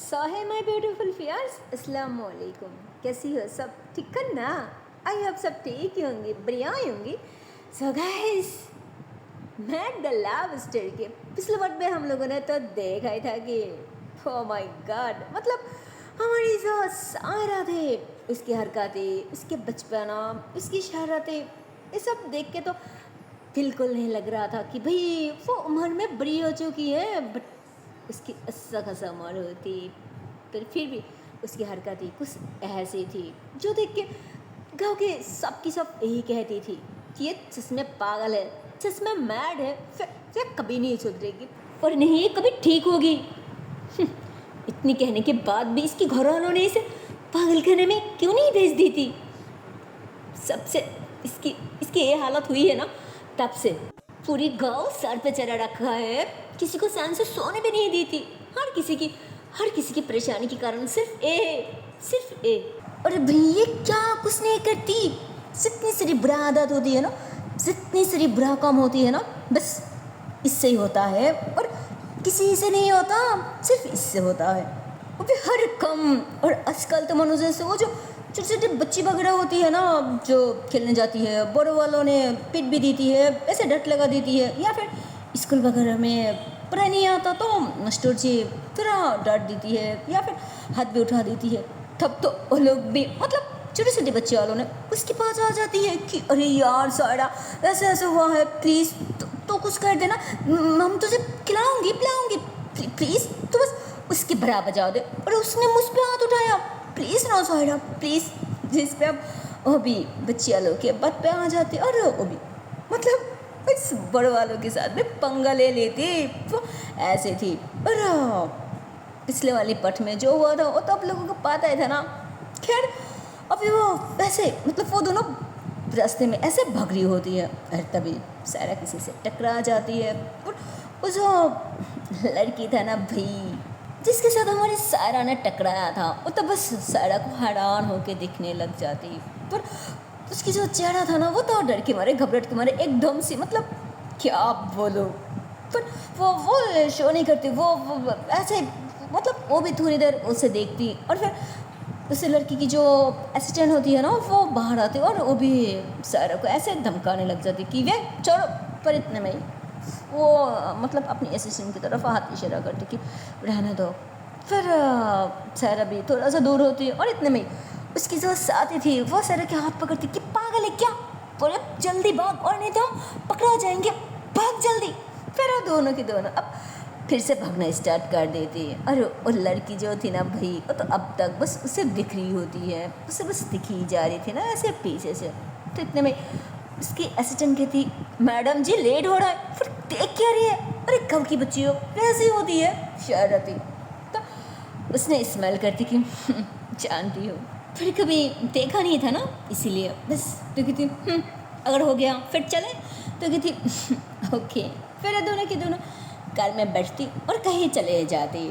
सो है my beautiful fears, अस्सलाम वालेकुम। कैसी हो सब? ठीक है ना? आई होप सब ठीक ही होंगी, बढ़िया ही होंगी। सो गाइस, मैं द लव स्टोरी के पिछले वर्ड में हम लोगों ने तो देखा ही था कि ओ माय गॉड, मतलब हमारी जो सारा थे, उसकी हरकतें, उसके बचपना, उसकी शरारतें, ये सब देख के तो बिल्कुल नहीं लग रहा था कि भाई वो उम्र में बड़ी हो चुकी है। बट उसकी अच्छा खासा उम्र होती, पर फिर भी उसकी हरकतें कुछ ऐसी थी जो देख के गाँव के सब की सब यही कहती थी कि ये जिसमें पागल है, जिसमें मैड है, फिर कभी नहीं सुधरेगी और नहीं ये कभी ठीक होगी। इतनी कहने के बाद भी इसके घर वालों ने इसे पागल खाने में क्यों नहीं भेज दी थी? सबसे इसकी इसकी ये हालत हुई है ना, तब से पूरी गांव सर पे चढ़ा रखा है। किसी को चैन से सोने भी नहीं दी थी। हर किसी की परेशानी के कारण सिर्फ ए। और भाई ये क्या कुछ नहीं करती। जितनी सारी बुरा आदत होती है ना, जितनी सारी बुरा काम होती है ना, बस इससे ही होता है और किसी से नहीं होता, सिर्फ इससे होता है। और फिर हर कम। और आजकल तो मनुष्य से वो जो छोटी छोटी बच्ची वगैरह होती है ना, जो खेलने जाती है, बड़ों वालों ने पीट भी देती है, ऐसे डट लगा देती है, या फिर स्कूल वगैरह में पढ़ा नहीं आता तो मास्टर जी थोड़ा डांट देती है या फिर हाथ भी उठा देती है। तब तो वो लोग भी, मतलब छोटे छोटे बच्चे वालों ने उसके पास आ जाती है कि अरे यार सारा ऐसे ऐसे हुआ है, प्लीज़ तो कुछ कर देना, हम तुझे खिलाऊंगी पिलाऊंगी, प्लीज़ तो बस उसकी भरा बजा दे। और उसने मुझ पर हाथ उठाया, प्लीज़ ना सायरा प्लीज़, जिस पे अब वो भी बच्चे वालों के बात पे आ जाते और वो भी मतलब इस बड़े वालों के साथ में पंगा ले लेती। वो ऐसे थी। और पिछले वाली पट में जो हुआ था वो तो आप लोगों को पता ही था ना। खैर अभी वो वैसे मतलब वो दोनों रास्ते में ऐसे भाग रही होती है और तभी सारा किसी से टकरा जाती है। और वो जो लड़की था ना भाई, जिसके साथ हमारी सारा ने टकराया था, वो तो बस सारा को हैरान होके दिखने लग जाती। पर उसकी जो चेहरा था ना, वो तो डर के मारे, घबराहट के मारे एकदम से, मतलब क्या बोलो। पर वो शो नहीं करती, वो ऐसे, मतलब वो भी थोड़ी देर उसे देखती और फिर उस लड़की की जो असिस्टेंट होती है ना, वो बाहर आती और वो भी सारा को ऐसे धमकाने लग जाती कि वे छोड़ो। पर इतने में ही वो मतलब अपनी असिस्टेंट की तरफ हाथ इशारा करती कि रहने दो। फिर सारा भी थोड़ा सा दूर होती और इतने में ही उसकी जो साथी थी वो सारा के हाथ पकड़ती कि पागल है क्या, बोले जल्दी भाग और नहीं तो पकड़ा जाएंगे, भाग जल्दी। फिर वो दोनों की दोनों अब फिर से भागना स्टार्ट कर देती है। और वो लड़की जो थी ना भाई, वो तो अब तक बस उसे दिख रही होती है, उसे बस दिखी जा रही थी ना ऐसे पीछे से। तो इतने में उसकी असिस्टेंट कहती, मैडम जी लेट हो रहा है। फिर देख क्या रही है, अरे कब की बच्ची हो, कैसी होती है शरारती। तो उसने स्माइल करती कि जानती हो, फिर कभी देखा नहीं था ना इसीलिए बस। तो कहती अगर हो गया फिर चले। तो कहती ओके। फिर दोनों की दोनों कार में बैठती और कहीं चले जाती।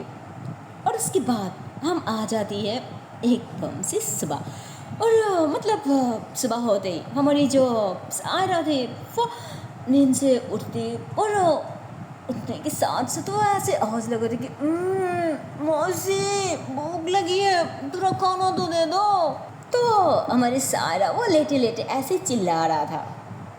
और उसके बाद हम आ जाती है एकदम से सुबह। और मतलब सुबह होते ही हमारी जो सायरा थी वो नींद से उठती और उठने के साथ से तो ऐसे आवाज़ लगा रही कि मौसी भूख लगी है, थोड़ा खाना तो दे दो। तो हमारी सायरा वो लेटे लेटे ऐसे चिल्ला रहा था।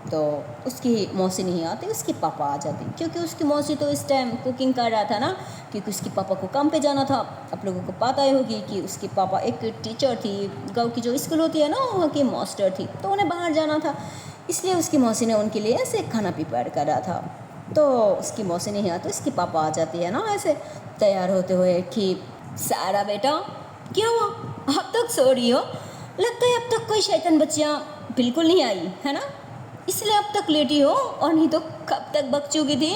तो उसकी मौसी नहीं आती, उसके पापा आ जाते, क्योंकि उसकी मौसी तो इस टाइम कुकिंग कर रहा था ना, क्योंकि उसके पापा को काम पे जाना था। आप लोगों को पता ही होगी कि उसके पापा एक टीचर थी, गांव की जो स्कूल होती है ना वहाँ की मास्टर थी, तो उन्हें बाहर जाना था, इसलिए उसकी मौसी ने उनके लिए ऐसे खाना प्रिपेयर करा था। तो उसकी मौसी नहीं आती, उसके पापा आ जाती है ना ऐसे तैयार होते हुए कि सारा बेटा क्या हुआ, अब तक सो रही हो, लगता है अब तक कोई शैतान बच्चियाँ बिल्कुल नहीं आई है ना, इसलिए अब तक लेटी हो, और नहीं तो कब तक बक चुकी थी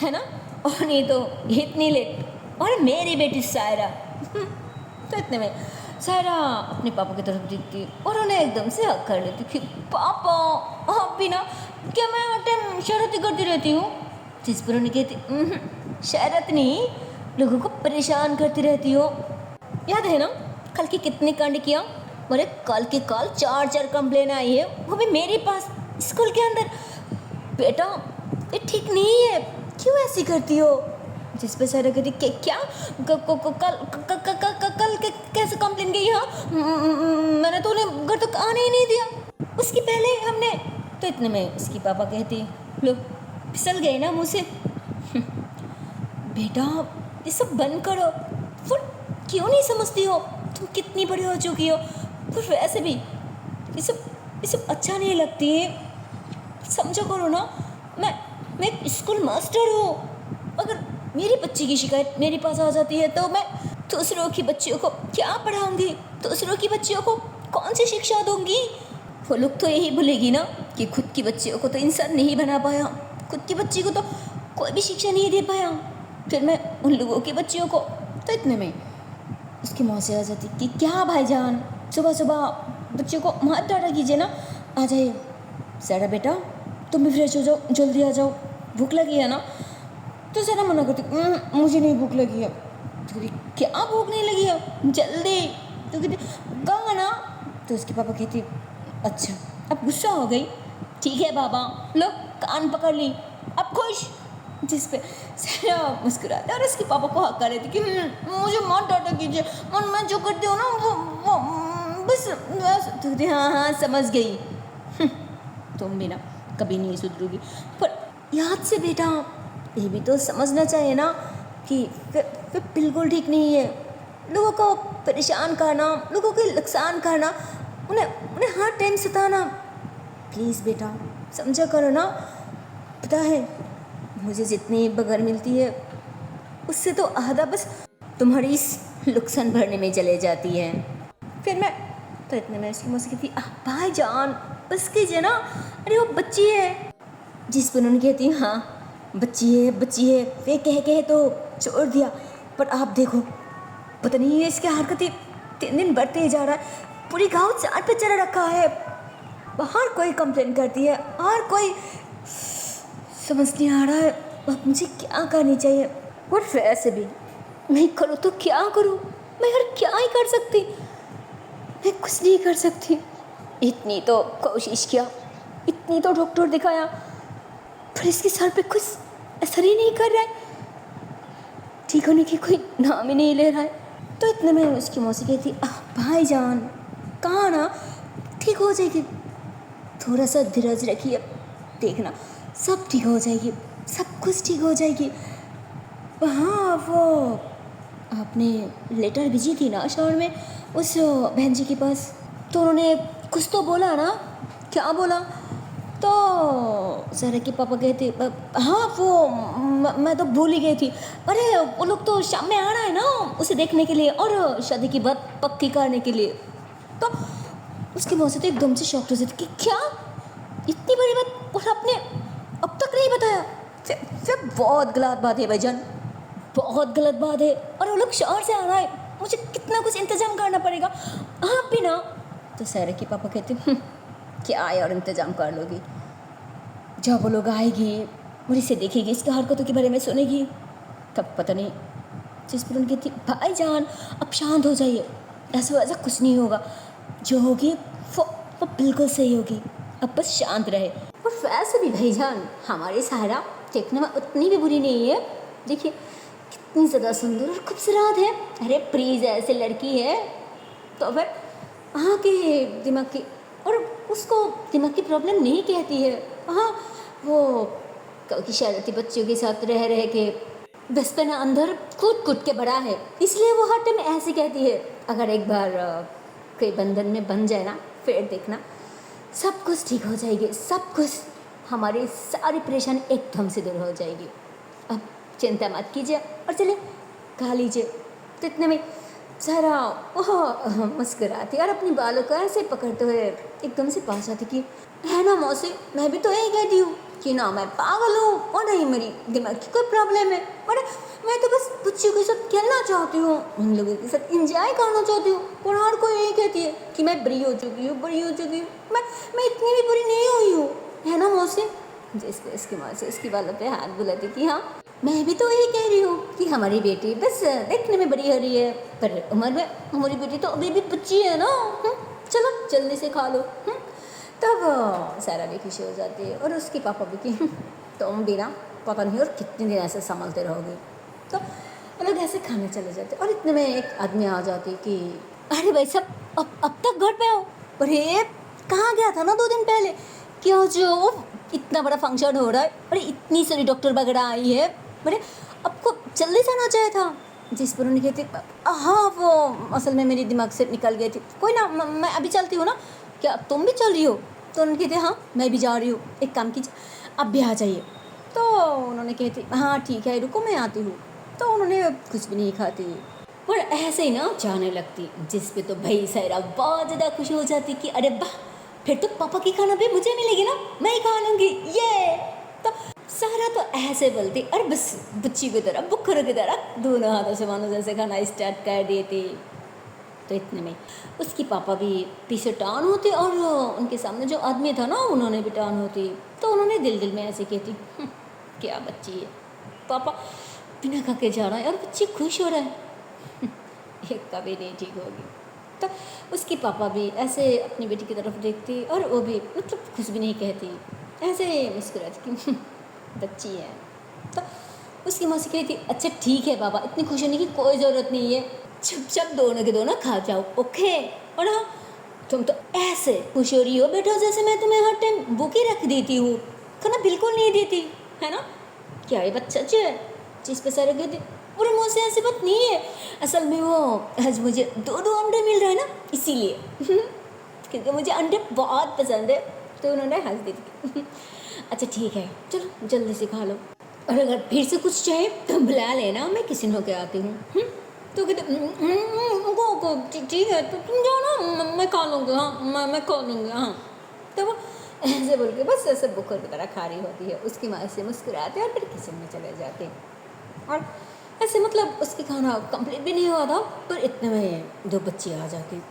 है ना, और नहीं तो इतनी लेट। और मेरी बेटी सायरा तो इतने में सायरा अपने पापा की तरफ देखती और उन्हें एकदम से हक कर लेती कि पापा आप भी ना, क्या मैं हर टाइम शरारती करती रहती हूँ? जिस पर उन्हें कहती शरारत नहीं, लोगों को परेशान करती रहती हो। याद है ना कल की कितने कांड किया? अरे कल की कल 4 कंप्लेन आई है, वो भी मेरे पास स्कूल के अंदर। बेटा ये ठीक नहीं है, क्यों ऐसी करती हो? जिस पे सारा कहती क्या कल कैसे कंप्लेन की? हाँ मैंने तो उन्हें घर तक आने ही नहीं दिया, उसकी पहले हमने। तो इतने में इसकी पापा कहती लो फिसल गए ना मुँह से। बेटा ये सब बंद करो, वो क्यों नहीं समझती हो, तुम कितनी बड़ी हो चुकी हो, फिर वैसे भी ये सब अच्छा नहीं लगती है, समझो करो ना। मैं एक स्कूल मास्टर हूँ, अगर मेरी बच्ची की शिकायत मेरे पास आ जाती है तो मैं दूसरों की बच्चियों को क्या पढ़ाऊँगी, दूसरों की बच्चियों को कौन सी शिक्षा दूँगी? वो लोग तो यही बोलेगी ना कि खुद की बच्चियों को तो इंसान नहीं बना पाया, खुद की बच्ची को तो कोई भी शिक्षा नहीं दे पाया, फिर मैं उन लोगों की बच्चियों को। तो इतने में उसकी मौत से आ जाती कि क्या भाईजान सुबह सुबह बच्चों को मत डांटा कीजिए ना, आ जाइए। सारा बेटा तुम भी फ्रेश हो जाओ, जल्दी आ जाओ, भूख लगी है ना? तो सारा मना करती मुझे नहीं भूख लगी है। तो कहती क्या भूख नहीं लगी है, जल्दी। तो कहती कहाँ ना? तो उसके पापा कहती अच्छा अब गुस्सा हो गई, ठीक है बाबा लो कान पकड़ ली, अब खुश। जिस पे सारा मुस्कुराते और उसके पापा को हक कर रहे थे कि मुझे मत डांटा कीजिए, मैं जो करती हूँ ना वो बस। तो हाँ समझ गई, तुम भी ना कभी नहीं सुधरोगी। पर याद से बेटा ये भी तो समझना चाहिए ना कि फिर बिल्कुल ठीक नहीं है लोगों को परेशान करना, लोगों के नुकसान करना, उन्हें हर टाइम सताना। प्लीज़ बेटा समझा करो ना। पता है मुझे जितनी बगर मिलती है उससे तो आधा बस तुम्हारी इस नुकसान भरने में चले जाती है। फिर मैं तो इतने में उसकी मौसी कहती भाईजान बस कीजिए ना, अरे वो बच्ची है। जिस पर उन्होंने कहती हाँ बच्ची है वे कह तो छोड़ दिया, पर आप देखो पता नहीं इसकी हरकतें दिन दिन बढ़ते ही जा रहा है, पूरी गाँव चाट पे चढ़ा रखा है, हर कोई कंप्लेन करती है, हर कोई। समझ नहीं आ रहा है अब मुझे क्या करनी चाहिए। और वैसे भी मैं करूँ तो क्या करूँ, मैं यार क्या ही कर सकती, मैं कुछ नहीं कर सकती। इतनी तो कोशिश किया, इतनी तो डॉक्टर दिखाया, पर इसके सर पे कुछ असर ही नहीं कर रहा है, ठीक होने की कोई नाम ही नहीं ले रहा है। तो इतने में उसकी मौसी कहती भाईजान कहाँ ना ठीक हो जाएगी, थोड़ा सा धीरज रखिए, देखना सब ठीक हो जाएगी, सब कुछ ठीक हो जाएगी। हाँ वो आपने लेटर भेजी थी ना शहर में उस बहन जी के पास, तो उन्होंने कुछ तो बोला ना, क्या बोला? तो जरा के पापा कहते हाँ वो मैं तो भूल ही गई थी, अरे वो लोग तो शाम में आ रहा है ना उसे देखने के लिए और शादी की बात पक्की करने के लिए। तो उसकी मौसी तो एकदम से शॉक्ड हो जाती कि क्या इतनी बड़ी बात और आपने अब तक नहीं बताया? फिर बहुत गलत बात है भाईजान, बहुत गलत बात है, और वो लोग शहर से आ रहा है, मुझे कितना कुछ इंतजाम करना पड़ेगा, आप भी ना। तो सारा के पापा कहते क्या और इंतजाम कर लोगी, जब वो लोग आएगी और इसे देखेगी, इसकी हरकतों के बारे में सुनेगी, तब पता नहीं। जिस पर उनकी थी भाईजान अब शांत हो जाइए, ऐसा कुछ नहीं होगा, जो होगी वो बिल्कुल सही होगी, अब बस शांत रहे। और वैसे भी भाईजान हमारी सारा देखने में उतनी भी बुरी नहीं है, देखिए कितनी ज़्यादा सुंदर और खूबसूरत है, अरे प्लीज़ ऐसे लड़की है तो फिर हाँ के दिमाग की, और उसको दिमाग की प्रॉब्लम नहीं कहती है, हाँ वो क्योंकि शरारती बच्चों के साथ रह के बचपन अंदर कूद के बड़ा है, इसलिए वो हर टाइम ऐसे कहती है। अगर एक बार कोई बंधन में बन जाए ना, फिर देखना सब कुछ ठीक हो जाएगी, सब कुछ हमारी सारी परेशानी एकदम से दूर हो जाएगी। अब चिंता मत कीजिए और चलिए खा लीजिए। तो इतने में सारा ओह मुस्कुराती और अपनी बालों को ऐसे पकड़ते हुए एकदम से पास आती कि है ना मौसी, मैं भी तो यही कहती हूँ कि ना मैं पागल हूँ और नहीं मेरी दिमाग की कोई प्रॉब्लम है, और मैं तो बस बच्चियों के साथ खेलना चाहती हूँ, उन लोगों के साथ इंजॉय करना चाहती हूँ, और हर कोई यही कहती है कि मैं बड़ी हो चुकी हूँ, मैं इतनी भी बुरी नहीं हुई हूँ, है ना मौसी। जिसको इसकी मौसी इसकी बालों पे हाथ बुलाती कि हाँ मैं भी तो यही कह रही हूँ कि हमारी बेटी बस देखने में बड़ी हो रही है, पर उम्र में हमारी बेटी तो अभी भी बच्ची है ना, चलो जल्दी से खा लो। तब सारा भी खुशी हो जाती है और उसके पापा भी कि तुम भी ना पता नहीं और कितने दिन ऐसे संभलते रहोगे, तो वो लोग ऐसे खाने चले जाते और इतने में एक आदमी आ जाती कि अरे भाई सब अब तक घर पे हो। अरे कहाँ गया था ना 2 दिन पहले, क्या जो इतना बड़ा फंक्शन हो रहा है, अरे इतनी सारी डॉक्टर वगैरह आई है, अरे आपको जल्दी जाना चाहिए था। जिस पर उन्होंने कहती हाँ वो असल में मेरी दिमाग से निकल गई थी, कोई ना मैं अभी चलती हूँ ना, क्या तुम भी चल रही हो? तो उन्होंने कहते हाँ मैं भी जा रही हूँ, एक काम कीजिए आप भी आ जाइए। तो उन्होंने कहती हाँ ठीक है रुको मैं आती हूँ। तो उन्होंने कुछ भी नहीं खाती और ऐसे ही ना जाने लगती, जिस पे तो भाई सायरा बहुत ज़्यादा खुश हो जाती कि अरे वाह फिर तो पापा की खाना भी मुझे मिलेगी ना, मैं ही खा लूँगी ये। तो सारा तो ऐसे बोलती और बस बच्ची की तरह बुखर की तरह दोनों हाथों से मानो जैसे खाना स्टार्ट कर देती। तो इतने में उसकी पापा भी पीछे टान होते और उनके सामने जो आदमी था ना उन्होंने भी टान होती। तो उन्होंने दिल में ऐसे कहती क्या बच्ची है, पापा बिना खा के जा रहा है और बच्ची खुश हो रहा है ये कभी नहीं ठीक होगी। तो उसकी पापा भी ऐसे अपनी बेटी की तरफ देखती और वो भी मतलब कुछ भी नहीं कहती, ऐसे मुस्कुराती कि बच्ची है। तो उसकी माँ से कहती अच्छा ठीक है बाबा इतनी खुश होने की कोई ज़रूरत नहीं है, चुपचाप दोनों के दोनों खा जाओ ओके। और हाँ तुम तो ऐसे खुश हो रही हो बेटा जैसे मैं तुम्हें हर टाइम भूखी रख देती हूँ, खाना बिल्कुल नहीं देती है ना, क्या ये बच्चा जो है जिस पे सारे कहती पूरे मुँह से ऐसी बात नहीं है, असल में वो आज मुझे 2 अंडे मिल रहे हैं ना इसीलिए क्योंकि मुझे अंडे बहुत पसंद है। तो उन्होंने हंस दी थी अच्छा ठीक है चलो जल्दी से खा लो, और अगर फिर से कुछ चाहे तो बुला लेना मैं किसी न होकर आती हूँ। तो कहते ठीक है तो तुम जाओ ना मैं खा लूँगी, हाँ मैं खा लूँगी हाँ। तो वो ऐसे बोल के बस ऐसे बुखर की तरह खा रही होती है, उसकी माँ से मुस्कुराते और फिर किचन में चले जाते। और ऐसे मतलब उसकी खाना कंप्लीट भी नहीं हुआ था पर इतने में 2 बच्ची आ जाती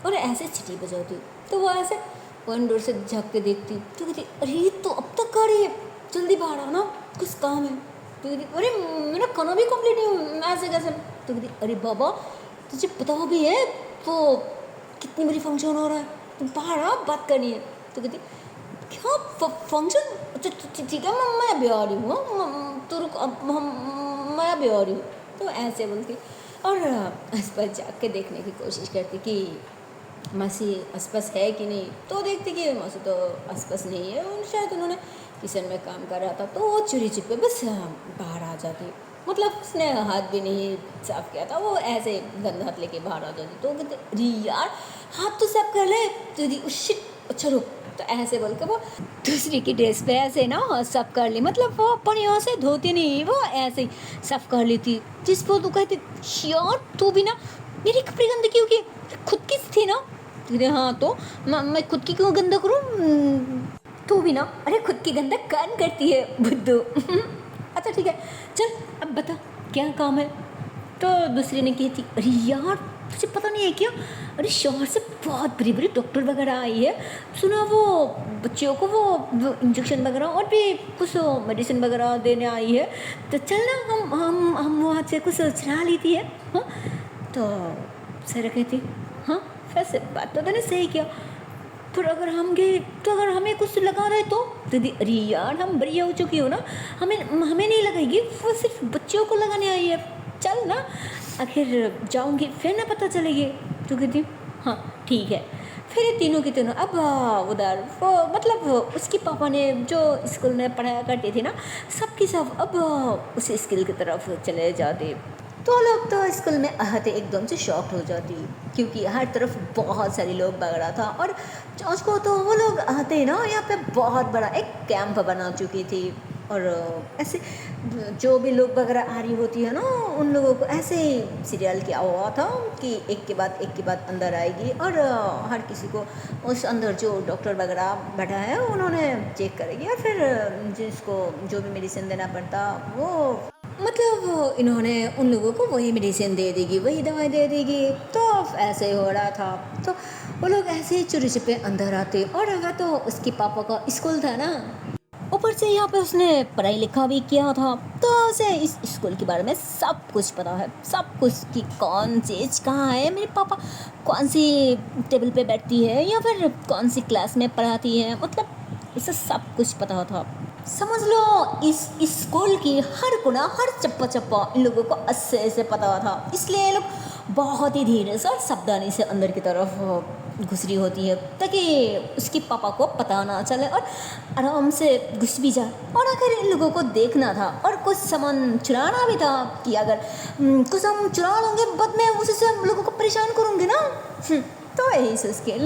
और ऐसे सीटी बजाती। तो वो ऐसे वन डोर से झाँक के देखती तो कहती अरे तो अब तक आ रही है, जल्दी बाहर आओ ना कुछ काम है। तो कहती अरे मेरा खाना भी कंप्लीट नहीं हुआ ऐसे कैसे। तो कहती अरे बाबा तुझे पता भी है वो कितनी बड़ी फंक्शन हो रहा है, तुम बाहर आ बात करनी है। तो कहती क्या फंक्शन, अच्छा ठीक है मैं अभी आ रही हूँ, तो रुक अब मैं अभी आ रही हूँ। तो ऐसे बोलती और आसपास जाके देखने की कोशिश करती कि मासी आसपास है कि नहीं। तो देखती कि मासी तो आसपास नहीं है, और शायद उन्होंने किचन में काम कर रहा था तो वो चोरी छिपे बस बाहर आ जाती, मतलब उसने हाथ भी नहीं साफ किया था, वो ऐसे गंदा हाथ लेके बाहर आ जाती। तो कहते अरे यार हाथ तो साफ कर ले, तो शिट अच्छा रुक। तो ऐसे बोल के वो दूसरी की ड्रेस पे ऐसे ना साफ कर ली, मतलब वो अपन यहाँ से धोती नहीं वो ऐसे ही साफ कर लेती। जिस पर तू कहती यार तू भी ना मेरी कपड़े गंदे क्यों की, खुद की थी ना। हाँ तो मैं खुद की क्यों गंदा करूँ, तू भी ना अरे खुद की गंदा कान करती है बुद्धू अच्छा ठीक है चल अब बता क्या काम है। तो दूसरी ने कहती अरे यार तुझे पता नहीं है क्या, अरे शहर से बहुत बड़ी बड़ी डॉक्टर वगैरह आई है, सुना वो बच्चों को वो इंजेक्शन वगैरह और भी कुछ मेडिसिन वगैरह देने आई है, तो चल ना हम वहाँ से कुछ चला लेती है। हाँ तो सर कहती हाँ वैसे बात तो तूने सही किया, पर अगर हम गए तो अगर हमें कुछ लगा रहे तो दीदी अरे यार हम बढ़िया हो चुकी हो ना, हमें नहीं लगाएगी, वो सिर्फ बच्चों को लगाने आई है, चल ना आखिर जाऊंगी फिर ना पता चलेगी। तो कहती हाँ ठीक है। फिर ये तीनों की तीनों अब उधर वो मतलब उसके पापा ने जो स्कूल में पढ़ाया करते थे ना सबकी सब अब उस स्कूल की तरफ चले जाते। तो लोग तो स्कूल में आते एकदम से शॉक्ड हो जाती क्योंकि हर तरफ बहुत सारे लोग वगैरह था, और आज को तो वो लोग आते ना यहाँ पे बहुत बड़ा एक कैंप बना चुकी थी, और ऐसे जो भी लोग वगैरह आ रही होती है ना उन लोगों को ऐसे ही सीरियल किया हुआ था कि एक के बाद अंदर आएगी और हर किसी को उस अंदर जो डॉक्टर वगैरह बैठा है उन्होंने चेक करेगी और फिर जिसको जो भी मेडिसिन देना पड़ता वो मतलब इन्होंने उन लोगों को वही मेडिसिन दे देगी, वही दवाई दे देगी। तो ऐसे हो रहा था। तो वो लोग ऐसे ही चोरी छिपे अंदर आते, और अगर तो उसके पापा का स्कूल था ना, ऊपर से यहाँ पे उसने पढ़ाई लिखा भी किया था, तो उसे इस स्कूल के बारे में सब कुछ पता है, सब कुछ कि कौन चीज़ कहाँ है, मेरे पापा कौन सी टेबल पे बैठती है या फिर कौन सी क्लास में पढ़ाती है, मतलब इसे सब कुछ पता था। समझ लो इस स्कूल की हर कोना हर चप्पा चप्पा इन लोगों को अच्छे से पता था, इसलिए ये लोग बहुत ही धीरे से और सावधानी से अंदर की तरफ घुस रही होती है ताकि उसकी पापा को पता ना चले और आराम से घुस भी जाए। और अगर इन लोगों को देखना था और कुछ सामान चुराना भी था कि अगर कुछ हम चुरा लेंगे बाद में उसी से हम लोगों को परेशान करूँगे ना। तो यही सोच के इन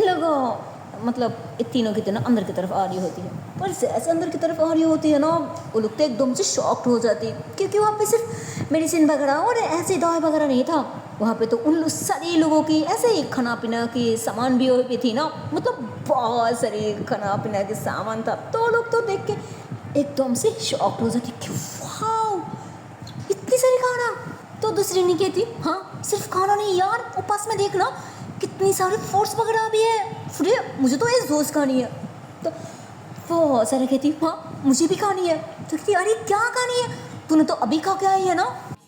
लोगों मतलब तीनों की तीनों अंदर की तरफ आ रही होती है। पर जैसे अंदर की तरफ आ रही होती है ना, वो लोग तो एकदम से शॉक्ड हो जाती है क्योंकि वहाँ पे सिर्फ मेडिसिन वगैरह और ऐसे दवाई वगैरह नहीं था, वहाँ पे तो सारे लोगों की ऐसे ही खाना पीना की सामान भी थी ना, मतलब बहुत सारी खाना पीना के सामान था। तो लोग तो देख के एकदम से शॉक्ड हो जाती कि वाओ इतनी सारी खाना। तो दूसरी ने कहती हाँ सिर्फ खाना नहीं यार, वो पास में देखना कितनी सारी फ्रूट्स वगैरह भी है, फ्रूट मुझे तो ये जूस खानी है। तो वो सारा कहती हाँ मुझे भी खानी है। तो कहती अरे क्या खानी है, तूने तो अभी खा के आई है ना।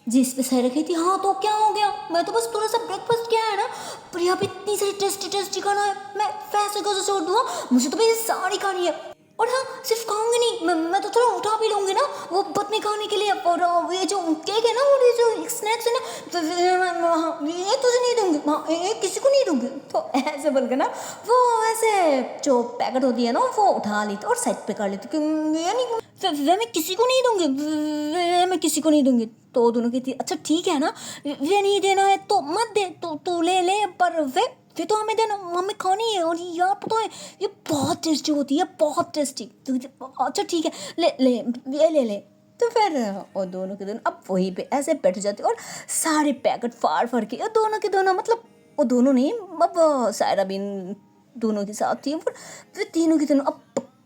जिस पे सारा कहती हाँ तो क्या हो गया, मैं तो बस थोड़ा सा ब्रेकफास्ट किया है ना, पर यहाँ पे इतनी सारी टेस्टी टेस्टी खाना है, मैं पैसे कैसे छोड़ दूँ, मुझे तो भाई सारी खानी है। और हाँ सिर्फ खाऊंगी नहीं, मैं तो थोड़ा उठा भी लूँगी ना वो बदनी खाने के लिए। और ये जो केक है ना और ये जो स्नैक्स है ना तो ये तुझे नहीं दूँगी, हाँ ये किसी को नहीं दूँगी। तो ऐसे बोल के ना वो ऐसे जो पैकेट होती है ना वो उठा लेती और साइड पे कर लेती कि ये नहीं वे मैं किसी को नहीं दूँगी, वे मैं किसी को नहीं दूँगी। तो दोनों कहती अच्छा ठीक है ना, वे नहीं देना है तो मत दे, तो ले पर वे तो हमें देना, हमें खानी है। और यार पता है ये बहुत टेस्टी होती है, बहुत टेस्टी। तो अच्छा ठीक है ले। तो फिर और दोनों के दोनों अब वहीं पे ऐसे बैठ जाते और सारे पैकेट फाड़ के और दोनों के दोनों मतलब वो दोनों नहीं अब सायरा बिन दोनों के साथ थी और फिर तीनों के तीनों अब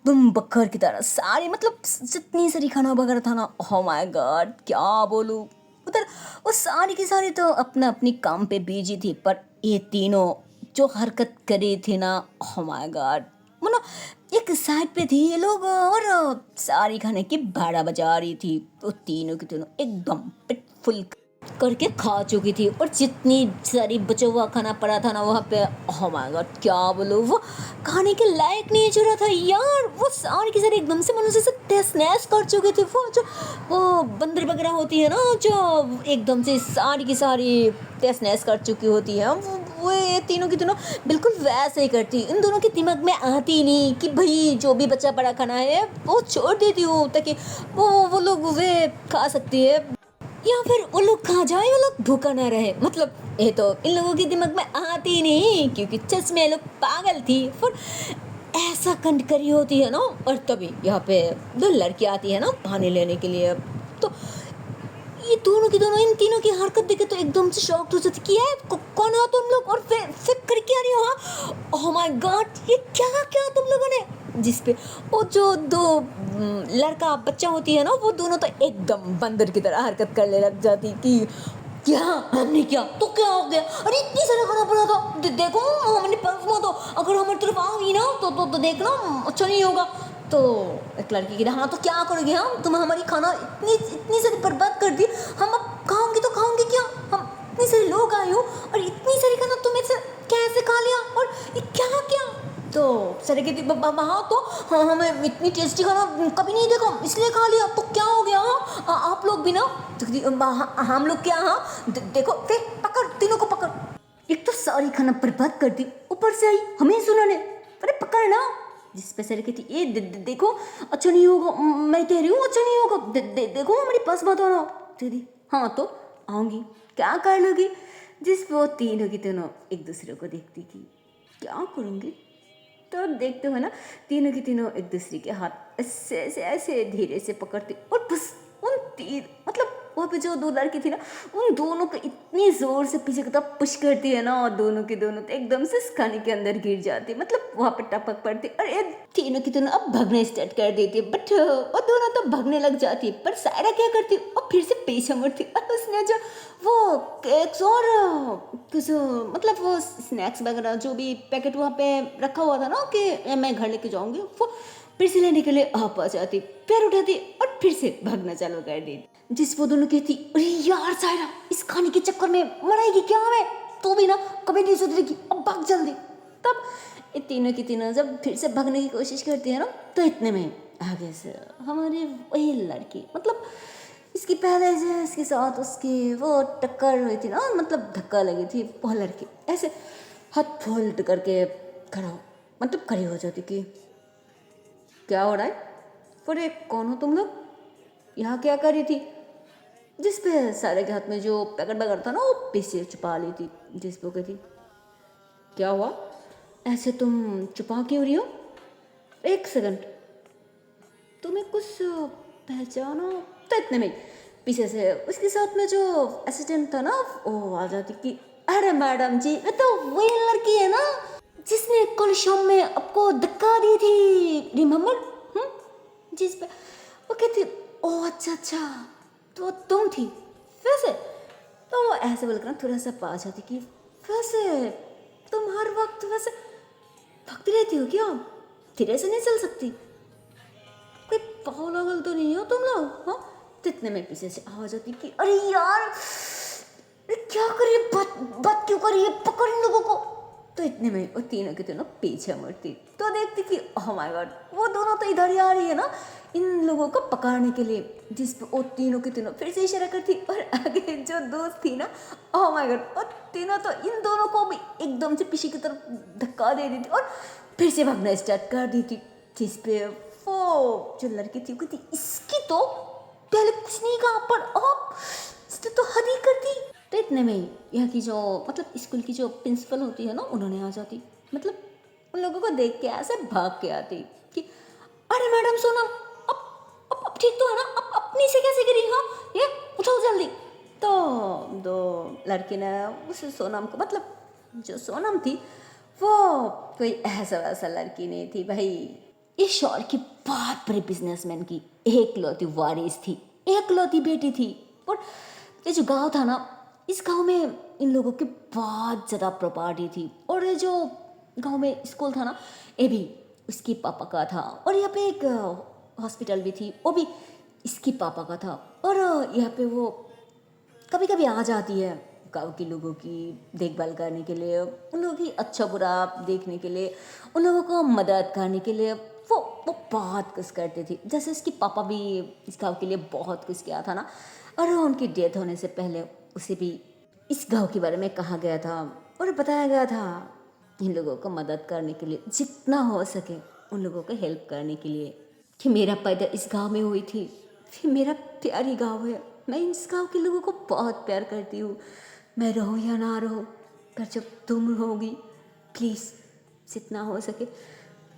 तुम बकर की तरह सारी मतलब जितनी सारी खाना वगैरह था ना, ओह माय गॉड क्या बोलूँ। उधर वो सारी की सारी तो अपना अपनी काम पे बिजी थी, पर ये तीनों जो हरकत करी थी ना, ओह माय गॉड मतलब एक साइड पे थी ये लोग और सारी खाने की भाड़ा बजा रही थी। तो तीनों की तीनों एकदम पेट फुल करके खा चुकी थी और जितनी सारी बचा हुआ खाना पड़ा था ना वहाँ पे, ओह माय गॉड क्या बोलो वो खाने के लायक नहीं जुड़ा था यार। वो सारी की सारी एकदम से मनुष्य से तहस नहस कर चुके थे। वो बंदर वगैरह होती है ना जो एकदम से सारी की सारी तहस नहस कर चुकी होती है, वो ये तीनों की तीनों बिल्कुल वैसे ही करती। इन दोनों के दिमाग में आती नहीं कि भाई जो भी बच्चा बड़ा खाना है वो छोड़ देती हूँ ताकि वो लोग वे खा सकती है या फिर वो लोग खा जाए वो लोग भूखा ना रहे। मतलब ये तो इन लोगों के दिमाग में आती नहीं क्योंकि सच में लोग पागल थी। फिर ऐसा कंड करी होती है ना और तभी यहाँ पे दो लड़की आती है ना पानी लेने के लिए। तो ये दोनों की दोनों इन तीनों की हरकत देखे तो एकदम से शॉक्ड हो जाती कि यार कौन हो तुम लोग और फिर करके आ रही हो। हाँ ओह माय गॉड ये क्या क्या तुम लोगों ने। जिस पे वो जो दो लड़का बच्चा होती है ना वो दोनों तो एकदम बंदर की तरह हरकत करने लग जाती कि क्या हमने क्या तो क्या हो गया, अरे इतनी सारा खाना पड़ा था देखो हमने परसों तो अगर हमारी तरफ आओगी ना तो देखना अच्छा नहीं होगा। तो एक लड़की की हाँ तो क्या करोगे, हम तुम हमारी खाना इतनी सारी बर्बाद कर दी, हम अब खाऊंगी तो खाऊंगी क्या, हम इतने सारे लोग आए हो और इतनी सारी खाना तुम ऐसे कैसे खा लिया और ये क्या क्या। तो सर कहती हाँ तो हाँ हमें इतनी टेस्टी खाना कभी नहीं देखा इसलिए खा लिया, तो क्या हो गया आप लोग भी ना। तो हम लोग क्या हाँ देखो फिर पकड़ तीनों को पकड़। एक तो सारी खाना बर्बाद कर दी ऊपर से आई हमें सुनाने, अरे पकड़ ना। जिस पे सर कहती ये देखो अच्छा नहीं होगा, मैं कह रही हूँ अच्छा नहीं होगा, देखो हमारे पास मत आना। दीदी हाँ तो आऊँगी क्या कर लोगी। जिस वो तीनों की तीनों एक दूसरे को देखती कि क्या करूँगी। तो देखते हो ना तीनों की तीनों एक दूसरे के हाथ ऐसे धीरे से पकड़ती और बस उन तीन मतलब वहाँ पे जो दो लड़की थी ना उन दोनों को इतनी जोर से पीछे की तरफ पुश करती है ना और दोनों के दोनों तो एकदम से खाने के अंदर गिर जाती, मतलब वहाँ पे टपक पड़ती और ये तीनों की तीनों अब भागने स्टार्ट कर देती। बट वो दोनों तो भागने लग जाती पर सायरा क्या करती और फिर से पीछे मुड़ती और उसने जो वो केक्स और कुछ मतलब वो स्नैक्स वगैरह जो भी पैकेट वहाँ पे रखा हुआ था ना कि मैं घर लेके जाऊँगी, वो फिर से लेने के लिए आप आ जाती, पैर उठाती और फिर से भागना चालू कर देती। जिस वो दोनों कहती अरे यार सायरा इस खाने के चक्कर में मराएगी क्या हमें, तो भी ना कभी नहीं सुधरेगी अब भाग जल्दी। तब ये तीनों की तीनों जब फिर से भागने की कोशिश करती है ना तो इतने में आगे से हमारी वही लड़की, मतलब इसकी पहले से इसके साथ उसकी वो टक्कर हुई थी ना, मतलब धक्का लगी थी, वो लड़की ऐसे हाथ फोल्ड करके मतलब खड़ी हो जाती कि क्या हो रहा है, अरे कौन हो तुम लोग, यहाँ क्या कर रही थी। जिस पे सारे के हाथ में जो पैकेट वगैरह था ना वो पीछे छुपा ली थी। जिस पे कहती क्या हुआ, ऐसे तुम छुपा क्यों रही हो, एक सेकंड तुम्हें कुछ पहचानो। तो इतने में पीछे से उसके साथ में जो असिस्टेंट था ना वो आ जाती कि अरे मैडम जी ये तो वही लड़की है ना जिसने कल शाम में आपको धक्का दी थी, रिमेम्बर। जिस पे वो कहती ओह अच्छा अच्छा तो तुम थी वैसे। तो वो ऐसे बोलकर ना थोड़ा सा पास आती कि वैसे तुम हर वक्त वैसे भगती रहती हो क्या, धीरे से नहीं चल सकती, कोई पागल वागल तो नहीं हो तुम लोग। हाँ तो इतने में पीछे से आवाज आती कि अरे यार क्या करिए, बात क्यों करिए, पकड़ इन लोगों को। तो इतने में वो तीनों के तीनों पीछे मुड़ती तो देखती कि ओह माय गॉड वो दोनों तो इधर ही आ रही है ना इन लोगों को पकड़ने के लिए। जिस पे वो तीनों के तीनों फिर से इशारा करती और आगे जो दोस्त थी ना ओह माय गॉड वो तीनों तो इन दोनों को भी एकदम से पीछे की तरफ धक्का दे दी थी और फिर से भागना स्टार्ट कर दी थी। जिस पे वो जो लड़की थी वो कहती इसकी तो पहले कुछ नहीं कहा पर अब इसने तो हद ही कर दी। तो इतने में ही यहाँ की जो मतलब स्कूल की जो प्रिंसिपल होती है ना उन्होंने आ जाती, मतलब उन लोगों को देख के ऐसे भाग के आती कि अरे मैडम सोनम अब ठीक तो है ना, अब अपनी से कैसे गिरी, हाँ ये उठो जल्दी। तो दो लड़की ने उस सोनम को, मतलब जो सोनम थी वो कोई ऐसा वैसा लड़की नहीं थी भाई, इस शहर की बहुत बड़ी बिजनेसमैन की एकलौती वारिस थी, एकलौती बेटी थी। और ये जो गांव था ना इस गांव में इन लोगों की बहुत ज़्यादा प्रॉपर्टी थी और ये जो गांव में स्कूल था ना ये भी उसकी पापा का था और यहाँ पे एक हॉस्पिटल भी थी वो भी इसकी पापा का था। और यहाँ पे वो कभी कभी आ जाती है गांव के लोगों की देखभाल करने के लिए, उन लोगों की अच्छा बुरा देखने के लिए, उन लोगों को मदद करने के लिए वो बहुत कुछ करती थी। जैसे इसके पापा भी इस गांव के लिए बहुत कुछ किया था ना, और उनकी डेथ होने से पहले उसे भी इस गांव के बारे में कहा गया था और बताया गया था इन लोगों को मदद करने के लिए, जितना हो सके उन लोगों को हेल्प करने के लिए। कि मेरा पैदा इस गांव में हुई थी, फिर मेरा प्यारी गांव है, मैं इस गांव के लोगों को बहुत प्यार करती हूँ, मैं रहूँ या ना रहूँ, पर जब तुम रहोगी प्लीज़ जितना हो सके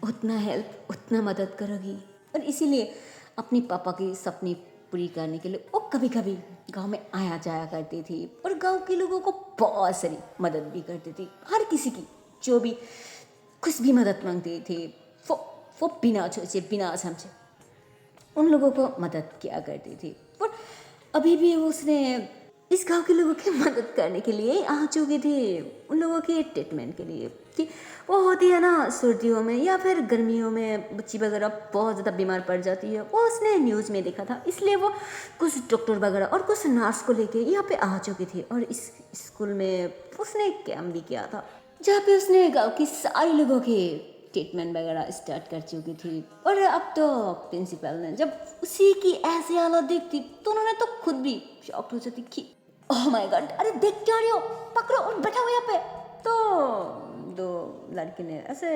उतना हेल्प उतना मदद करोगी। और इसीलिए अपनी पापा की सपने पूरी करने के लिए वो कभी कभी गांव में आया जाया करती थी और गांव के लोगों को बहुत सारी मदद भी करती थी। हर किसी की जो भी कुछ भी मदद मांगती थी वो बिना सोचे बिना समझे उन लोगों को मदद किया करती थी। और अभी भी उसने इस गांव के लोगों की मदद करने के लिए आ चुकी थी, उन लोगों के ट्रीटमेंट के लिए। कि वो होती है ना सर्दियों में या फिर गर्मियों में बच्ची वगैरह बहुत ज़्यादा बीमार पड़ जाती है, वो उसने न्यूज़ में देखा था, इसलिए वो कुछ डॉक्टर वगैरह और कुछ नर्स को लेके यहाँ पे आ चुकी थी। और इस स्कूल में उसने कैम्प भी किया था जहाँ पे उसने गाँव की सारे लोगों के ट्रीटमेंट वगैरह स्टार्ट कर चुकी थी। और अब तो प्रिंसिपल ने जब उसी की ऐसी हालत देखती तो उन्होंने तो खुद भी शॉक हो जाती कि ओह माय गॉड, अरे देख क्या रही हो, पकड़ो और बैठा हो यहाँ पे। तो दो लड़की ने ऐसे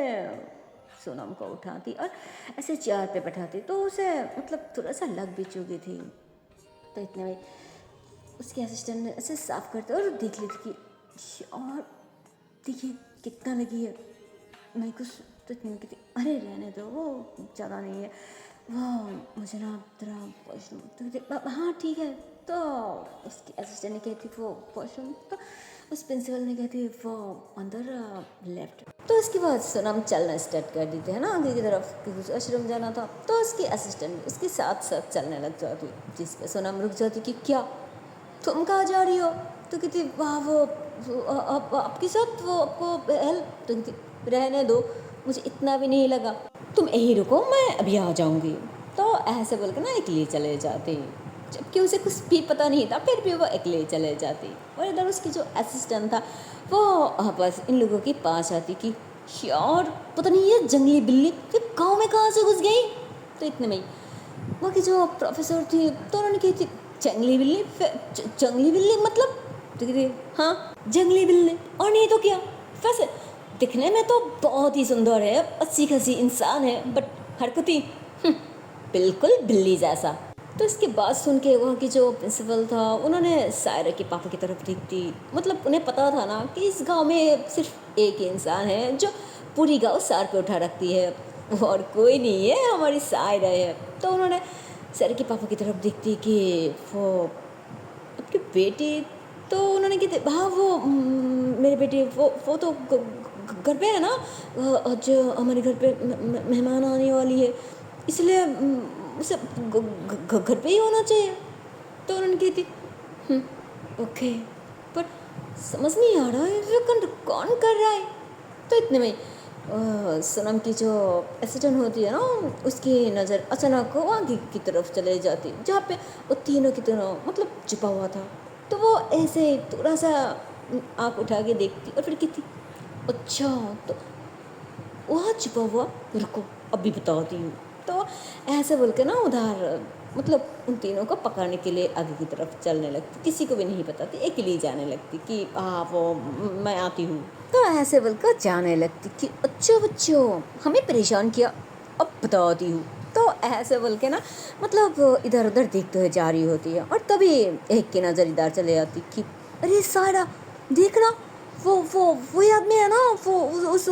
सोनम को उठाती और ऐसे चेयर पे बैठाती तो उसे मतलब थोड़ा सा लग भी चुकी थी। तो इतने में उसके असिस्टेंट ने ऐसे साफ करते और देख ली थी कि और देखिए कितना लगी है, मैं कुछ तो इतनी कहती अरे रहने दो वो ज़्यादा नहीं है, वो मुझे ना तेरा वॉशरूम, तो कहती हाँ ठीक है। तो उसकी असिस्टेंट ने कहती वो वॉशरूम, तो उस प्रिंसिपल ने कहती वो अंदर लेफ्ट। तो उसके बाद सोनम चलना स्टार्ट कर देते हैं ना आगे की तरफ क्योंकि वॉशरूम जाना था। तो उसकी असिस्टेंट उसके साथ साथ चलने लग जाती, जिस पर सोनम रुक जाती कि क्या तुम कहाँ जा रही हो। तो कहती वाह वो आपके साथ वो आपको हेल्प, तो कहती रहने दो मुझे इतना भी नहीं लगा, तुम यही रुको मैं अभी आ जाऊंगी। तो ऐसे बोल कर ना अकेले चले जाते, जबकि उसे कुछ भी पता नहीं था फिर भी वो अकेले चले जाती। और इधर उसकी जो असिस्टेंट था वो बस इन लोगों के पास आती कि यार पता नहीं ये जंगली बिल्ली फिर गाँव में कहाँ से घुस गई, तो इतने में ही वहाँ की जो प्रोफेसर थी तो उन्होंने कही थी जंगली बिल्ली जंगली बिल्ली मतलब, तो कहती हाँ जंगली बिल्ली, और नहीं तो क्या, वैसे दिखने में तो बहुत ही सुंदर है, अच्छी खासी इंसान है, बट हरकती बिल्कुल बिल्ली जैसा। तो इसके बाद सुन के वहाँ की जो प्रिंसिपल था उन्होंने सायरा के पापा की तरफ देखती, मतलब उन्हें पता था ना कि इस गांव में सिर्फ एक ही इंसान है जो पूरी गांव सर पे उठा रखती है और कोई नहीं है, हमारी सायरा है। तो उन्होंने सायरा के पापा की तरफ देखती कि वो आपकी बेटी, तो उन्होंने कहते हाँ वो मेरे बेटे वो तो घर पे है ना, आज हमारे घर पे मेहमान आने वाली है, इसलिए उसे घर पे ही होना चाहिए। तो उन्होंने कही थी ओके, पर समझ नहीं आ रहा है ये कौन कर रहा है। तो इतने में सनम की जो एसिडेंट होती है ना, उसकी नज़र अचानक आगे की तरफ चले जाती जहाँ पे वो तीनों की तरह मतलब छुपा हुआ था। तो वो ऐसे थोड़ा सा आँख उठा के देखती और फिर कहती अच्छा तो वहाँ छुपा हुआ, रुको अभी बताती हूँ। तो ऐसे बोल के ना उधर मतलब उन तीनों को पकड़ने के लिए आगे की तरफ चलने लगती, किसी को भी नहीं बताती, अकेली जाने लगती कि वो मैं आती हूँ। तो ऐसे बोलकर जाने लगती कि अच्छा बच्चों हमें परेशान किया, अब बताती हूँ। तो ऐसे बोल के ना मतलब इधर उधर देखते हुए जा रही होती है और तभी एक की नज़र इधर चले जाती कि अरे सारा देखना वो आदमी है ना, वो उस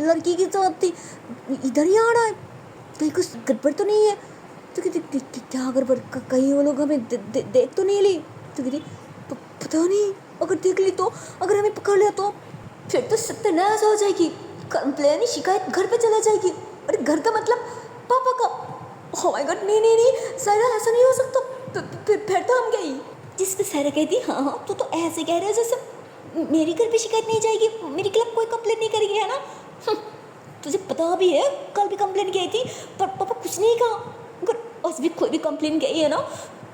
लड़की की साथ थी, इधर ही आ रहा है, कहीं कुछ गड़बड़ तो नहीं है। तो कहती क्या गड़बड़, कहीं वो लोग हमें देख तो नहीं ली। तो कहती पता नहीं, अगर देख ली तो, अगर हमें पकड़ लिया तो फिर तो सत्यानाश हो जाएगी, कंप्लेन शिकायत घर पे चला जाएगी। अरे घर का मतलब पापा का। ओह माय गॉड, नहीं सायरा ऐसा नहीं हो सकता, फिर तो हम गई। जिस पे सायरा कहती हाँ तू तो ऐसे कह रहा है जैसे मेरी घर पे शिकायत नहीं जाएगी, मेरे खिलाफ कोई कंप्लेन नहीं करेगी, है ना। तुझे पता भी है कल भी कंप्लेन की थी पर पापा कुछ नहीं कहा, अगर आज भी कोई भी कंप्लेन की है ना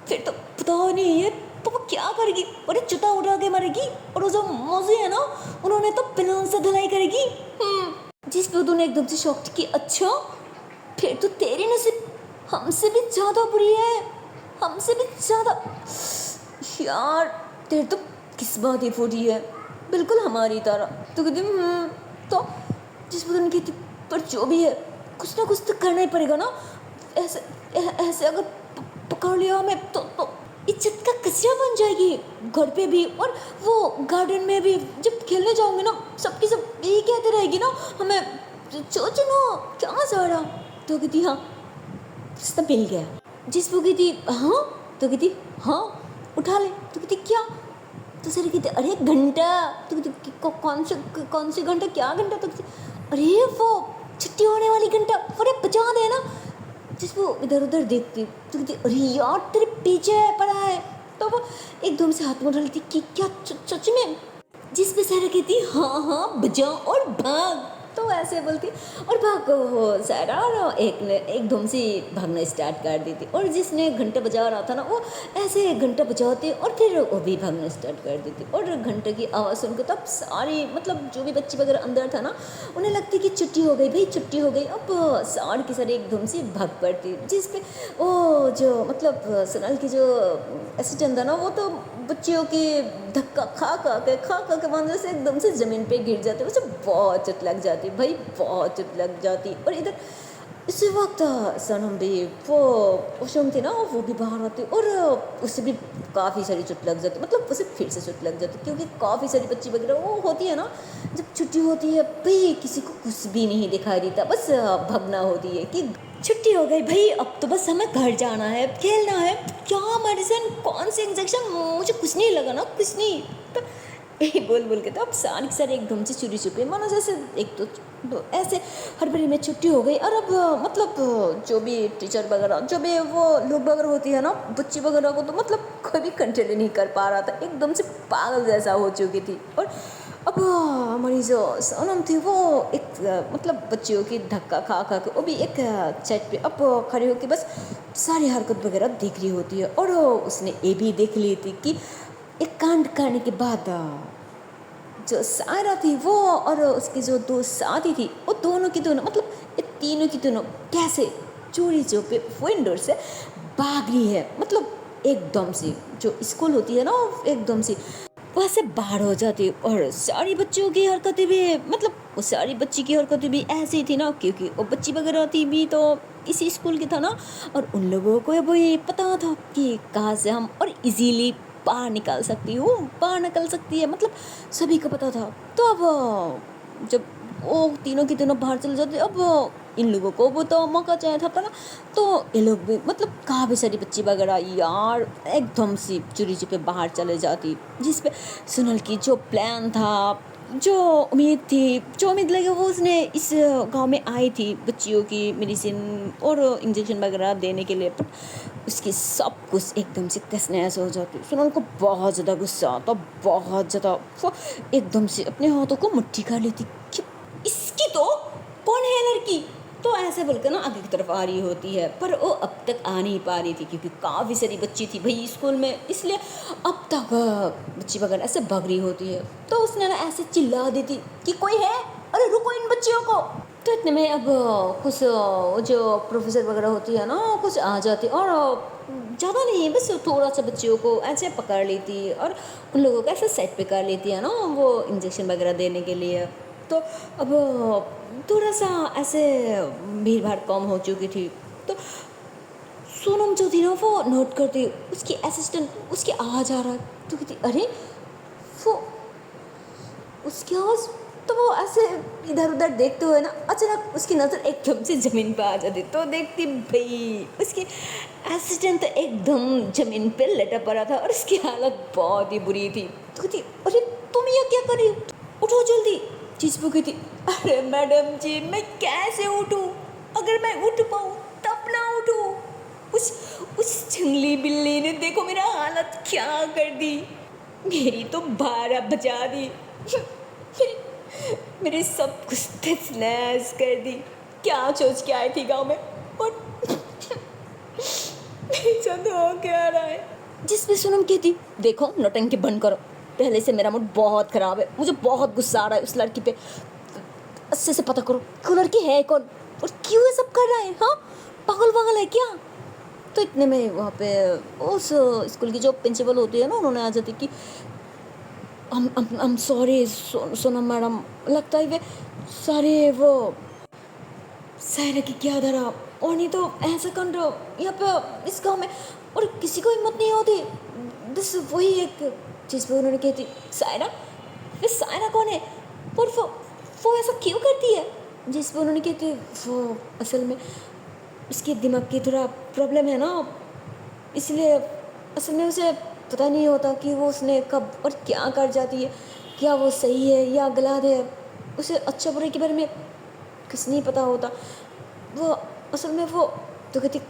फिर तो पता नहीं है पापा क्या करेगी, अरे चुता उड़ा के मरेगी, और वो जो मौजी है ना उन्होंने तो पिलान से धुलाई करेगी। जिस पे उन्होंने एकदम से शॉक्ड की अच्छा फिर तो तेरी नसीब हमसे भी ज़्यादा बुरी है, हमसे भी ज़्यादा, यार तेरे तो किस्मत ही फूटी है बिल्कुल हमारी तरह। तो कहती तो जिस पर उनकी थी पर जो भी है कुछ ना कुछ तो करना ही पड़ेगा ना, ऐसे ऐसे अगर पकड़ लिया हमें तो इज्जत का कचरा बन जाएगी घर पे भी और वो गार्डन में भी, जब खेलने जाऊंगे ना सबकी सब यही कहते रहेगी ना हमें सोचो ना क्या सारा। तो कहती हाँ रिश्ता मिल गया। जिस वो कहती हाँ, तो कहती हाँ उठा ले। तो कहती क्या, तो सर कहते अरे घंटा। तो कहती कौन सी घंटा, क्या घंटा। तो अरे वो छुट्टी होने वाली घंटा, अरे बजा दे ना। जिस वो इधर उधर देखती तो कहती अरे यार तेरे पीछे पड़ा है। तो वो एकदम से हाथ में डालती कि क्या सच में। जिस पे सारा कहती हाँ बजा और भाग। तो ऐसे बोलती और भाग हो सारा, और एक ने एकदम से भागना स्टार्ट कर दी थी, और जिसने घंटा बजा रहा था ना वो ऐसे घंटा बजाते और फिर वो भी भागना स्टार्ट कर देती। और घंटे की आवाज़ सुनकर तब सारी मतलब जो भी बच्चे वगैरह अंदर था ना उन्हें लगती कि छुट्टी हो गई भाई, छुट्टी हो गई। अब साड़ की सारी एकदम से भाग पड़ती, जिस पे वो जो मतलब सोनल की जो असिस्टेंट था ना वो तो बच्चियों की धक्का खा के वहाँ से एकदम से ज़मीन पे गिर जाते, उसे बहुत चोट लग जाती भाई, बहुत चोट लग जाती। और इधर इसी वक्त सनम भी वो वॉशरूम थी ना वो भी बाहर आती और उसे भी काफ़ी सारी चोट लग जाती, मतलब उसे फिर से चोट लग जाती क्योंकि काफ़ी सारी बच्ची वगैरह वो होती है ना जब छुट्टी होती है भाई किसी को कुछ भी नहीं दिखाई देता, बस भगना होती है कि छुट्टी हो गई भाई अब तो बस हमें घर जाना है, खेलना है, क्या मेडिसिन कौन सी इंजेक्शन, मुझे कुछ नहीं लगा ना, कुछ नहीं। तो यही बोल के तो अब सारी सारे एकदम से चुरी छुपे मानो जैसे एक तो ऐसे हर बारी में छुट्टी हो गई। और अब मतलब जो भी टीचर वगैरह जो भी वो लोग वगैरह होती है ना बच्ची वगैरह को तो मतलब कोई भी कंट्रोल नहीं कर पा रहा था, एकदम से पागल जैसा हो चुकी थी। और अब हमारी जो सोनम थी वो एक मतलब बच्चियों की धक्का खा के वो भी एक चैट पे अब खड़ी होकर बस सारी हरकत वगैरह देख रही होती है। और उसने ये भी देख ली थी कि एक कांड करने के बाद जो सायरा थी वो और उसकी जो दो साथी थी वो दोनों की दोनों मतलब तीनों की तीनों कैसे चोरी चुपके विंडो से भाग रही है, मतलब एकदम से जो स्कूल होती है ना एकदम से वहाँ से बाहर हो जाती। और सारी बच्चियों की हरकतें भी, मतलब वो सारी बच्ची की हरकतें भी ऐसी थी ना, क्योंकि वो बच्ची वगैरह थी भी तो इसी स्कूल की था ना, और उन लोगों को अब ये पता था कि कहाँ से हम और इजीली बाहर निकाल सकती हूँ, बाहर निकल सकती है, मतलब सभी को पता था। तो अब जब वो तीनों की तीनों बाहर चले जाते, अब इन लोगों को वो तो मौका चाहिए था ना, तो ये लोग भी मतलब काफ़ी सारी बच्ची वगैरह यार एकदम से चोरी छुपे बाहर चले जाती, जिस पे सुनल की जो प्लान था, जो उम्मीद थी, जो उम्मीद लगी वो उसने इस गांव में आई थी बच्चियों की मेडिसिन और इंजेक्शन वगैरह देने के लिए, बट उसकी सब कुछ एकदम से तहस नहस हो जाती। सुनल को बहुत ज़्यादा गुस्सा आता, बहुत ज़्यादा। वो एकदम से अपने हाथों को मुट्ठी कर लेती कि इसकी तो कौन है लड़की, तो ऐसे बोलकर ना आगे की तरफ आ रही होती है, पर वो अब तक आ नहीं पा रही थी क्योंकि काफ़ी सारी बच्ची थी भाई स्कूल में, इसलिए अब तक बच्ची वगैरह ऐसे भाग रही होती है। तो उसने ना ऐसे चिल्ला दी थी कि कोई है, अरे रुको इन बच्चियों को। तो इतने में अब कुछ जो प्रोफेसर वगैरह होती है ना कुछ आ जाती और ज़्यादा नहीं बस थोड़ा सा बच्चियों को ऐसे पकड़ लेती और उन लोगों को ऐसे साइड पे कर लेती है ना वो इंजेक्शन वगैरह देने के लिए। तो अब थोड़ा सा ऐसे भीड़ भाड़ कम हो चुकी थी। तो सोनम जो थी ना वो नोट करती, उसकी असिस्टेंट उसकी आवाज़ आ रहा है तो कहती अरे वो उसकी आवाज़। तो वो ऐसे इधर उधर देखते हुए ना अचानक उसकी नज़र एकदम से ज़मीन पे आ जाती, तो देखती भाई उसकी असिस्टेंट तो एकदम ज़मीन पे लेटा पड़ा था और उसकी हालत बहुत ही बुरी थी। तो कहती अरे तुम ये क्या कर रही हो, उठो जल्दी। चीज़ थी अरे मैडम जी मैं कैसे उठूँ, अगर मैं उठ पाऊँ तब ना उठूँ। उस जंगली बिल्ली ने देखो मेरा हालत क्या कर दी, मेरी तो 12 बजा दी, मेरे सब कुछ तहस नहस कर दी। क्या सोच के आई थी गांव में और मेरे साथ हो क्या रहा है। जिसमें सोनम कहती देखो नौटंकी बंद करो, पहले से मेरा मूड बहुत ख़राब है, मुझे बहुत गुस्सा आ रहा है उस लड़की पे, अच्छे से पता करो वो लड़की है कौन और क्यों ये सब कर रहा है, हाँ पागल पागल है क्या। तो इतने में वहाँ पे उस स्कूल की जो प्रिंसिपल होती है ना उन्होंने आ जाती कि I'm सॉरी सोनम मैडम, लगता है वे सारे वो सायरा की क्या धरा और नहीं तो ऐसा कर रहे हो यहाँ पे इस गाँव में और किसी को हिम्मत नहीं होती। बस वही एक चीज़ पे उन्होंने कहती सायरा, वे सायरा कौन है और वो ऐसा क्यों करती है, जिस पे उन्होंने कहती वो असल में उसके दिमाग की थोड़ा प्रॉब्लम है ना, इसलिए असल में उसे पता नहीं होता कि वो उसने कब और क्या कर जाती है, क्या वो सही है या गलत है, उसे अच्छा बुरे के बारे में कुछ नहीं पता होता। वो असल में वो तो कहती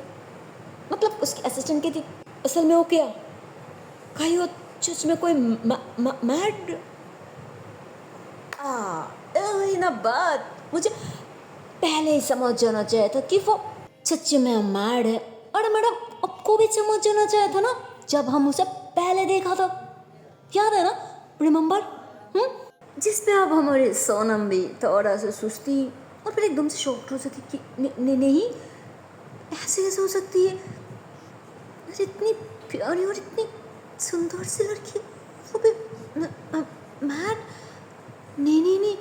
मतलब उसकी असिस्टेंट कहती असल में वो क्या कहीं वो सच में कोई मैड ना बात मुझे पहले ही समझ जाना चाहिए था कि वो सच में मैड है। अरे मैडम आपको भी समझ जाना चाहिए था ना जब हम उसे पहले देखा था, याद है ना, रिमेम्बर। जिस पे अब हमारी सोनम भी थोड़ा सा सुस्ती और फिर एकदम से शॉक हो सकती कि नहीं ऐसे कैसे हो सकती है, अरे इतनी प्यारी और इतनी सुंदर सी लड़की वो भी मैड, नहीं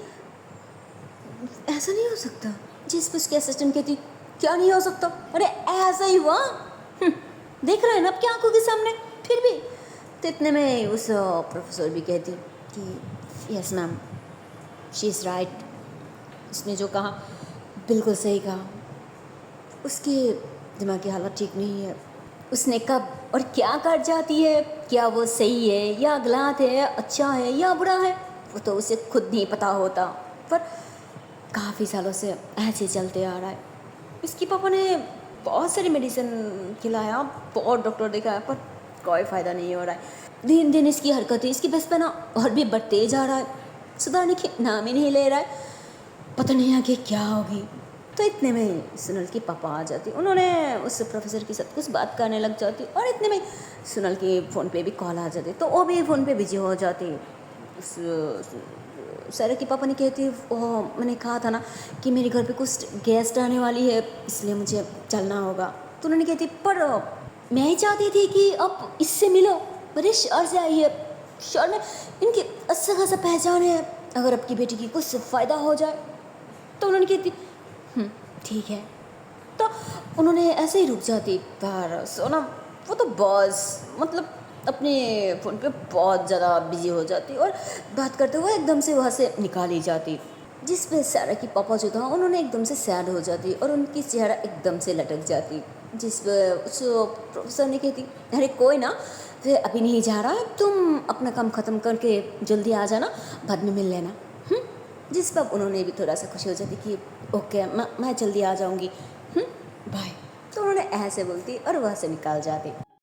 ऐसा नहीं हो सकता। जिस पर उसकी असिस्टेंट कहती क्या नहीं हो सकता, अरे ऐसा ही हुआ, देख रहे हैं ना आपकी आंखों के सामने फिर भी। तो इतने में उस प्रोफेसर भी कहती कि yes ma'am she is right, उसने जो कहा बिल्कुल सही कहा, उसकी दिमाग की हालत ठीक नहीं है, उसने कब और क्या कर जाती है, क्या वो सही है या गलत है, अच्छा है या बुरा है, वो तो उसे खुद नहीं पता होता। पर काफ़ी सालों से ऐसे चलते आ रहा है। इसके पापा ने बहुत सारी मेडिसिन खिलाया, बहुत डॉक्टर दिखाया, पर कोई फ़ायदा नहीं हो रहा है। दिन दिन इसकी हरकतें इसकी बस पे ना और भी बढ़ते जा रहा है, सुधारने की नाम ही नहीं ले रहा है, पता नहीं आगे क्या होगी। तो इतने में सुनल की पापा आ जाती, उन्होंने उस प्रोफेसर के साथ कुछ बात करने लग जाती और इतने में सुनल के फ़ोन पे भी कॉल आ जाती, तो वो भी फ़ोन पे बिजी हो जाती उस सारा के पापा ने कहती मैंने कहा था ना कि मेरे घर पे कुछ गेस्ट आने वाली है, इसलिए मुझे चलना होगा। तो उन्होंने कहती पर मैं ही चाहती थी कि अब इससे मिलो, बड़े शहर से आई है, शहर में इनकी अच्छा खासा पहचान है, अगर आपकी बेटी की कुछ फ़ायदा हो जाए। तो उन्होंने कहती ठीक है। तो उन्होंने ऐसे ही रुक जाती, पर सोना वो तो बॉस मतलब अपने फ़ोन पे बहुत ज़्यादा बिजी हो जाती और बात करते हुए एकदम से वहाँ से निकाल ही जाती, जिस पे सारा की पापा जो था उन्होंने एकदम से सैड हो जाती और उनकी चेहरा एकदम से लटक जाती, जिस पर उस प्रोफेसर ने कहती अरे कोई ना, फिर अभी नहीं जा रहा है, तुम अपना काम ख़त्म करके जल्दी आ जाना, बाद में मिल लेना। जिस पर उन्होंने भी थोड़ा सा खुशी हो जाती कि ओके मैं जल्दी आ जाऊँगी, बाय। तो उन्होंने ऐसे बोलती और वहाँ से निकाल जाती।